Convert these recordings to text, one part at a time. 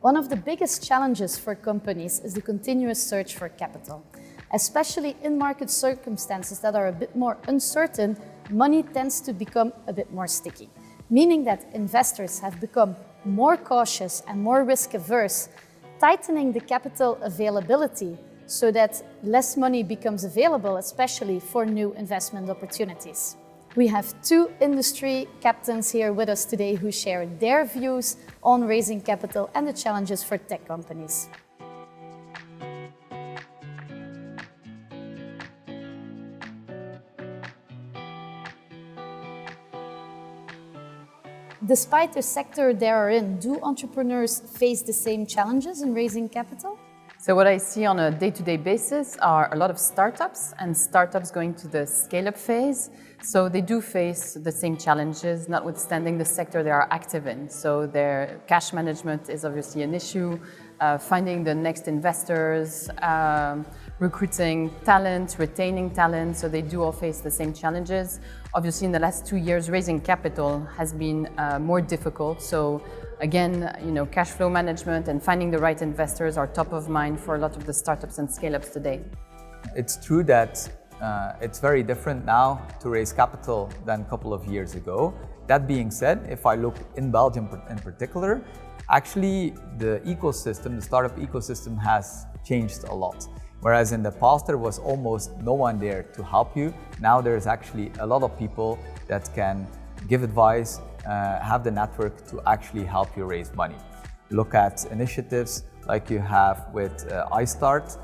One of the biggest challenges for companies is the continuous search for capital. Especially in market circumstances that are a bit more uncertain, money tends to become a bit more sticky, meaning that investors have become more cautious and more risk-averse, tightening the capital availability so that less money becomes available, especially for new investment opportunities. We have two industry captains here with us today who share their views on raising capital and the challenges for tech companies. Despite the sector they are in, do entrepreneurs face the same challenges in raising capital? So what I see on a day-to-day basis are a lot of startups and startups going to the scale-up phase. So they do face the same challenges, notwithstanding the sector they are active in. So their cash management is obviously an issue, finding the next investors, recruiting talent, retaining talent. So they do all face the same challenges. Obviously, in the last 2 years, raising capital has been more difficult. So again, cash flow management and finding the right investors are top of mind for a lot of the startups and scale-ups today. It's true that it's very different now to raise capital than a couple of years ago. That being said, if I look in Belgium in particular, actually the ecosystem, the startup ecosystem has changed a lot. Whereas in the past there was almost no one there to help you, now there's actually a lot of people that can give advice, have the network to actually help you raise money. Look at initiatives like you have with iStart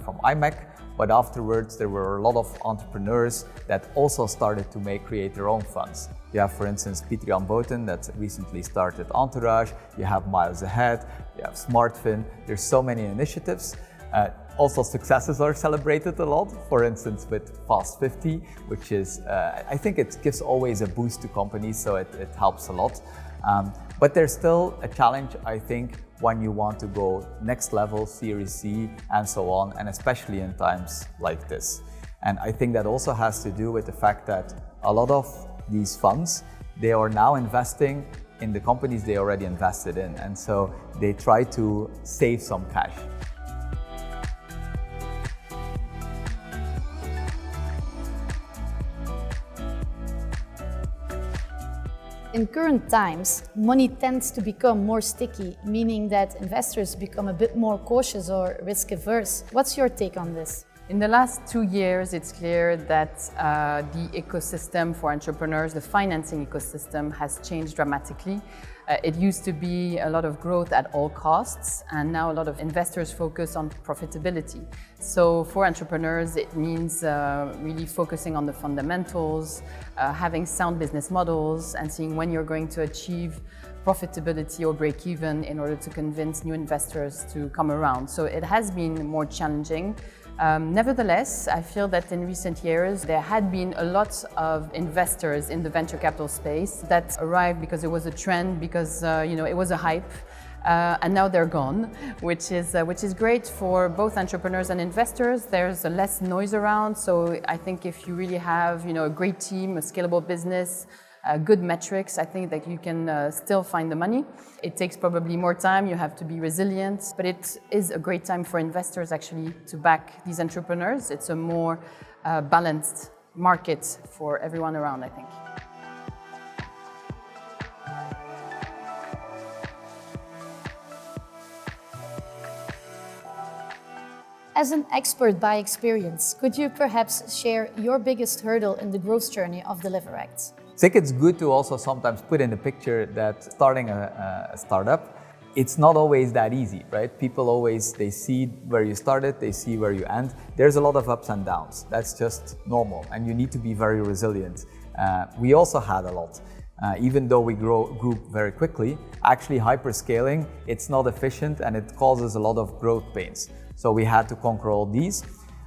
from IMEC, but afterwards there were a lot of entrepreneurs that also started to create their own funds. You have, for instance, Pieter-Jan Boten that recently started Entourage, you have Miles Ahead, you have SmartFin, there's so many initiatives. Also successes are celebrated a lot, for instance with Fast 50, which is, I think it gives always a boost to companies, so it helps a lot. But there's still a challenge, I think, when you want to go next level, Series C and so on, and especially in times like this. And I think that also has to do with the fact that a lot of these funds, they are now investing in the companies they already invested in, and so they try to save some cash. In current times, money tends to become more sticky, meaning that investors become a bit more cautious or risk-averse. What's your take on this? In the last 2 years, it's clear that the ecosystem for entrepreneurs, the financing ecosystem, has changed dramatically. It used to be a lot of growth at all costs, and now a lot of investors focus on profitability. So for entrepreneurs, it means really focusing on the fundamentals, having sound business models, and seeing when you're going to achieve profitability or break even in order to convince new investors to come around. So it has been more challenging. Nevertheless, I feel that in recent years there had been a lot of investors in the venture capital space that arrived because it was a trend, because it was a hype, and now they're gone, which is great for both entrepreneurs and investors. There's less noise around, so I think if you really have a great team, a scalable business, good metrics, I think that you can still find the money. It takes probably more time, you have to be resilient, but it is a great time for investors actually to back these entrepreneurs. It's a more balanced market for everyone around, I think. As an expert by experience, could you perhaps share your biggest hurdle in the growth journey of Deliverect? I think it's good to also sometimes put in the picture that starting a startup, it's not always that easy, right? People always, they see where you started, they see where you end. There's a lot of ups and downs. That's just normal, and you need to be very resilient. We also had a lot. Even though we grew very quickly, actually hyperscaling, it's not efficient and it causes a lot of growth pains. So we had to conquer all these.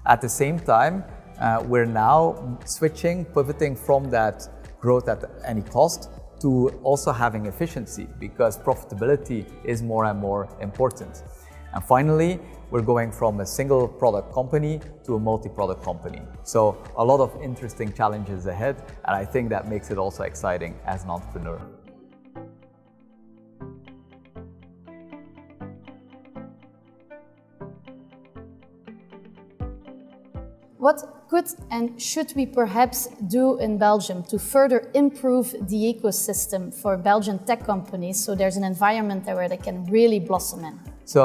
At the same time, we're now pivoting from that growth at any cost to also having efficiency, because profitability is more and more important. And finally, we're going from a single product company to a multi-product company. So a lot of interesting challenges ahead, and I think that makes it also exciting as an entrepreneur. What could and should we perhaps do in Belgium to further improve the ecosystem for Belgian tech companies so there's an environment there where they can really blossom in? So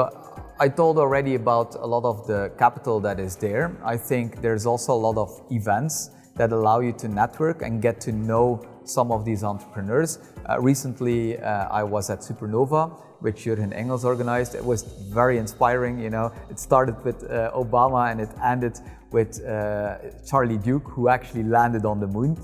I told already about a lot of the capital that is there. I think there's also a lot of events that allow you to network and get to know some of these entrepreneurs. Recently, I was at Supernova, which BeAngels organized. It was very inspiring, you know. It started with Obama and it ended with Charlie Duke, who actually landed on the moon.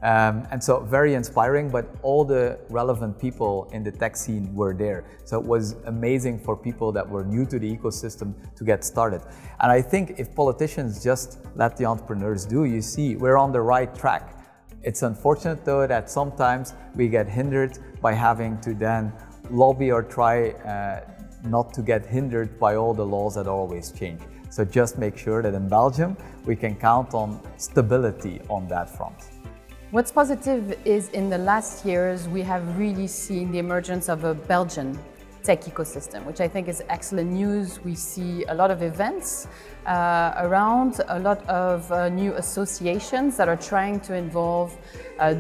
And so very inspiring, but all the relevant people in the tech scene were there. So it was amazing for people that were new to the ecosystem to get started. And I think if politicians just let the entrepreneurs do, you see, we're on the right track. It's unfortunate though that sometimes we get hindered by having to then lobby or try not to get hindered by all the laws that always change. So just make sure that in Belgium, we can count on stability on that front. What's positive is in the last years, we have really seen the emergence of a Belgian tech ecosystem, which I think is excellent news. We see a lot of events around, a lot of new associations that are trying to involve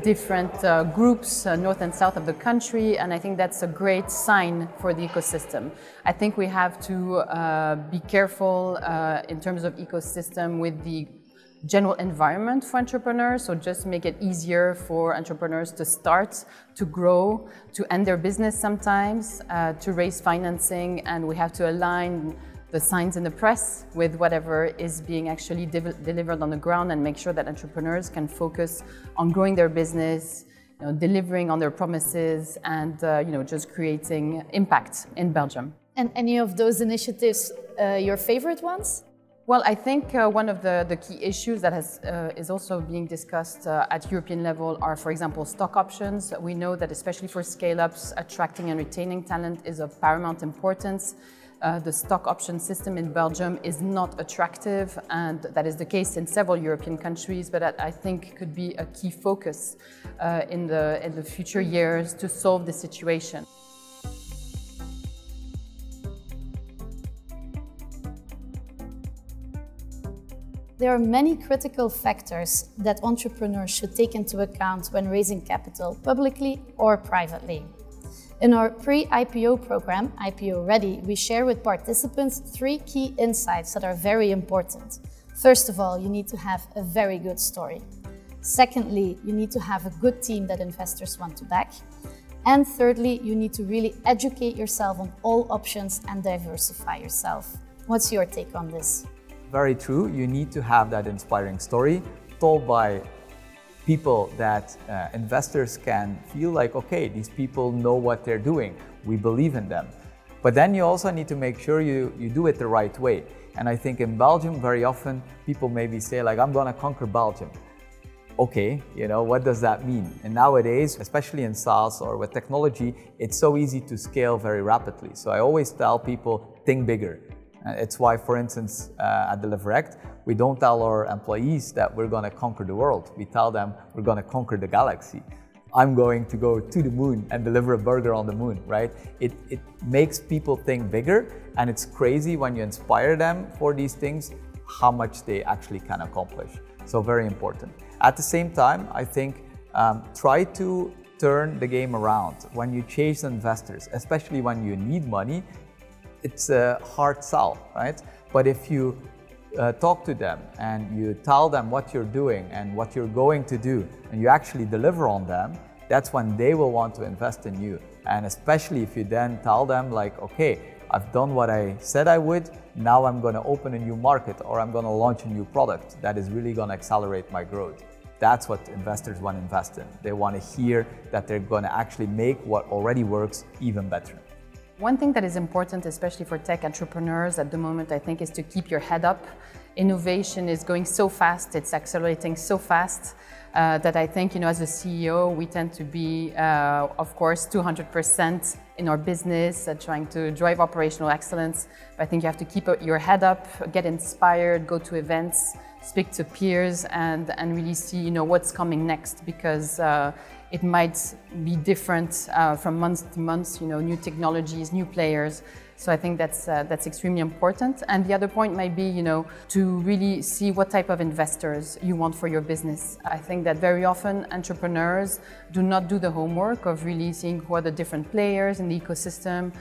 different groups north and south of the country, and I think that's a great sign for the ecosystem. I think we have to be careful in terms of ecosystem with the general environment for entrepreneurs, so just make it easier for entrepreneurs to start, to grow, to end their business sometimes, to raise financing, and we have to align the signs in the press with whatever is being actually delivered on the ground and make sure that entrepreneurs can focus on growing their business, you know, delivering on their promises and just creating impact in Belgium. And any of those initiatives your favorite ones? Well, I think one of the key issues that is also being discussed at European level are, for example, stock options. We know that especially for scale-ups, attracting and retaining talent is of paramount importance. The stock option system in Belgium is not attractive, and that is the case in several European countries, but that I think could be a key focus in the future years to solve the situation. There are many critical factors that entrepreneurs should take into account when raising capital publicly or privately. In our pre-IPO program, IPO Ready, we share with participants 3 key insights that are very important. First of all, you need to have a very good story. Secondly, you need to have a good team that investors want to back. And thirdly, you need to really educate yourself on all options and diversify yourself. What's your take on this? Very true. You need to have that inspiring story told by people that investors can feel like, okay, these people know what they're doing. We believe in them. But then you also need to make sure you do it the right way. And I think in Belgium, very often people maybe say like, I'm gonna conquer Belgium. Okay, what does that mean? And nowadays, especially in SaaS or with technology, it's so easy to scale very rapidly. So I always tell people, think bigger. It's why, for instance, at Deliverect, we don't tell our employees that we're going to conquer the world. We tell them we're going to conquer the galaxy. I'm going to go to the moon and deliver a burger on the moon, right? It makes people think bigger, and it's crazy when you inspire them for these things, how much they actually can accomplish. So very important. At the same time, I think try to turn the game around. When you chase investors, especially when you need money, it's a hard sell, right? But if you talk to them and you tell them what you're doing and what you're going to do, and you actually deliver on them, that's when they will want to invest in you. And especially if you then tell them like, okay, I've done what I said I would, now I'm going to open a new market or I'm going to launch a new product that is really going to accelerate my growth. That's what investors want to invest in. They want to hear that they're going to actually make what already works even better. One thing that is important, especially for tech entrepreneurs at the moment, I think, is to keep your head up. Innovation is going so fast, it's accelerating so fast that I think, as a CEO, we tend to be, of course, 200% in our business, trying to drive operational excellence. But I think you have to keep your head up, get inspired, go to events, speak to peers, and really see, what's coming next, because It might be different from month to month, new technologies, new players. So I think that's extremely important. And the other point might be, to really see what type of investors you want for your business. I think that very often entrepreneurs do not do the homework of really seeing who are the different players in the ecosystem,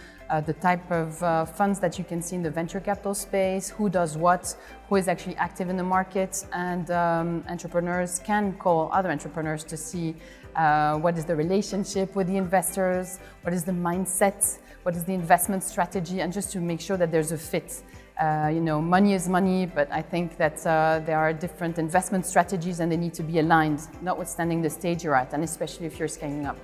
the type of funds that you can see in the venture capital space, who does what, who is actually active in the market, and entrepreneurs can call other entrepreneurs to see what is the relationship with the investors, what is the mindset, what is the investment strategy, and just to make sure that there's a fit. Money is money, but I think that there are different investment strategies and they need to be aligned, notwithstanding the stage you're at, and especially if you're scaling up.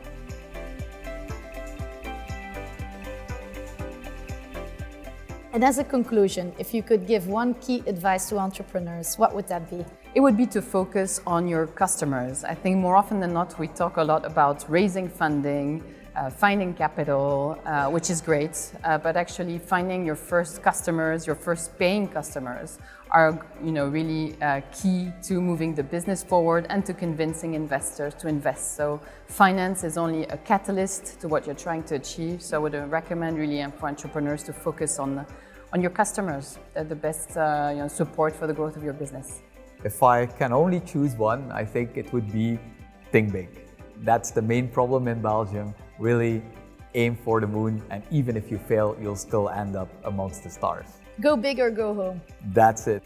And as a conclusion, if you could give one key advice to entrepreneurs, what would that be? It would be to focus on your customers. I think more often than not, we talk a lot about raising funding, finding capital, which is great, but actually finding your first customers, your first paying customers are really key to moving the business forward and to convincing investors to invest. So finance is only a catalyst to what you're trying to achieve. So I would recommend really for entrepreneurs to focus on your customers. They're the best support for the growth of your business. If I can only choose one, I think it would be think big. That's the main problem in Belgium. Really aim for the moon, and even if you fail, you'll still end up amongst the stars. Go big or go home. That's it.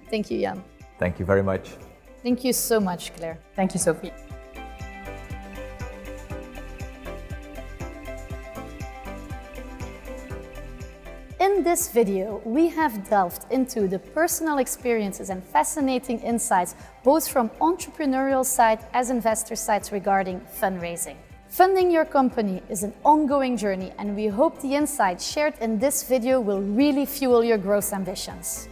Thank you, Jan. Thank you very much. Thank you so much, Claire. Thank you, Sophie. In this video, we have delved into the personal experiences and fascinating insights, both from entrepreneurial side as investor sides regarding fundraising. Funding your company is an ongoing journey, and we hope the insights shared in this video will really fuel your growth ambitions.